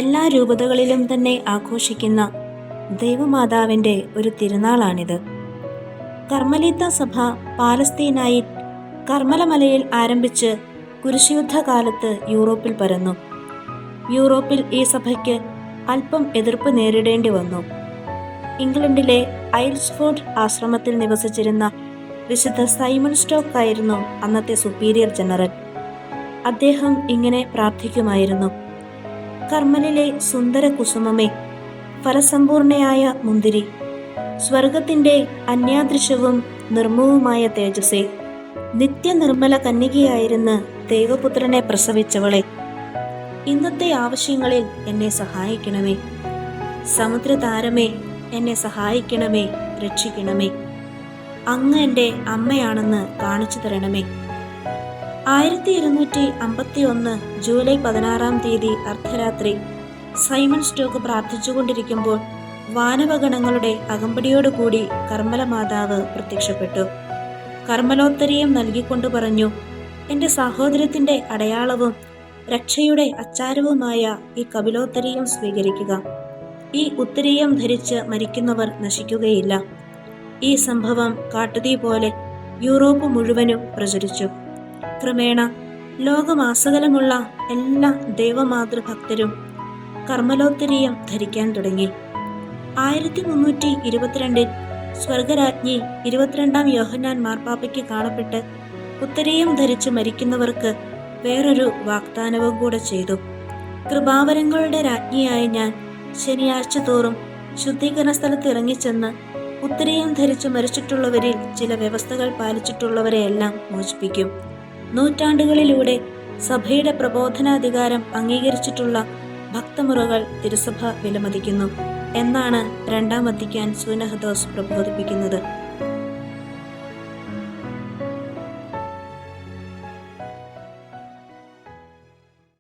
എല്ലാ രൂപതകളിലും തന്നെ ആഘോഷിക്കുന്ന ദൈവമാതാവിൻ്റെ ഒരു തിരുനാളാണിത്. കർമ്മലീത്ത സഭ പാലസ്തീനായി കർമ്മലമലയിൽ ആരംഭിച്ച് കുരിശുയുദ്ധകാലത്ത് യൂറോപ്പിൽ പരന്നു. യൂറോപ്പിൽ ഈ സഭയ്ക്ക് അല്പം എതിർപ്പ് നേരിടേണ്ടി വന്നു. ഇംഗ്ലണ്ടിലെ ഐൽസ്ഫോർഡ് ആശ്രമത്തിൽ നിവസിച്ചിരുന്ന വിശുദ്ധ സൈമൺ സ്റ്റോക്ക് ആയിരുന്നു അന്നത്തെ സുപ്പീരിയർ ജനറൽ. അദ്ദേഹം ഇങ്ങനെ പ്രാർത്ഥിക്കുമായിരുന്നു: കർമ്മലിലെ സുന്ദര കുസുമമേ, ഫലസമ്പൂർണയായ മുന്തിരി, സ്വർഗത്തിൻ്റെ അന്യാദൃശവും നിർമ്മവുമായ തേജസ്സേ, നിത്യനിർമ്മല കന്യകയായിരുന്ന് ദൈവപുത്രനെ പ്രസവിച്ചവളെ, ഇന്നത്തെ ആവശ്യങ്ങളിൽ എന്നെ സഹായിക്കണമേ. സമുദ്രതാരമേ, എന്നെ സഹായിക്കണമേ, രക്ഷിക്കണമേ. അങ്ങ് എൻ്റെ അമ്മയാണെന്ന് കാണിച്ചു തരണമേ. 1251 ജൂലൈ 16 അർദ്ധരാത്രി സൈമൺ സ്റ്റോക്ക് പ്രാർത്ഥിച്ചുകൊണ്ടിരിക്കുമ്പോൾ വാനവഗണങ്ങളുടെ അകമ്പടിയോടുകൂടി കർമ്മല മാതാവ് പ്രത്യക്ഷപ്പെട്ടു. കർമ്മലോത്തരീയം നൽകിക്കൊണ്ട് പറഞ്ഞു: എൻ്റെ സഹോദരത്തിൻ്റെ അടയാളവും രക്ഷയുടെ അച്ചാരവുമായ ഈ കപിലോത്തരീയം സ്വീകരിക്കുക. ഈ ഉത്തരീയം ധരിച്ച് മരിക്കുന്നവർ നശിക്കുകയില്ല. ഈ സംഭവം കാട്ടുതീ പോലെ യൂറോപ്പ് മുഴുവനും പ്രചരിച്ചു. ക്രമേണ ലോകമാസകലമുള്ള എല്ലാ ദൈവമാതൃഭക്തരും കർമ്മലോത്തരീയം ധരിക്കാൻ തുടങ്ങി. 1322 സ്വർഗരാജ്ഞി 22-ാം യോഹന്നാൻ മാർപ്പാപ്പയ്ക്ക് കാണപ്പെട്ട് ഉത്തരീയം ധരിച്ചു മരിക്കുന്നവർക്ക് വേറൊരു വാഗ്ദാനവും കൂടെ ചെയ്തു: കൃപാവരങ്ങളുടെ രാജ്ഞിയായ ഞാൻ ശനിയാഴ്ച തോറും ശുദ്ധീകരണ സ്ഥലത്ത് ഇറങ്ങിച്ചെന്ന് ഉത്തരീയം ധരിച്ചു മരിച്ചിട്ടുള്ളവരിൽ ചില വ്യവസ്ഥകൾ പാലിച്ചിട്ടുള്ളവരെയെല്ലാം മോചിപ്പിക്കും. നൂറ്റാണ്ടുകളിലൂടെ സഭയുടെ പ്രബോധനാധികാരം അംഗീകരിച്ചിട്ടുള്ള ഭക്തമുറകൾ തിരുസഭ വിലമതിക്കുന്നു എന്നാണ് 2-ാം വത്തിക്കാൻ സൂനഹദോസ് പ്രബോധിപ്പിക്കുന്നത്.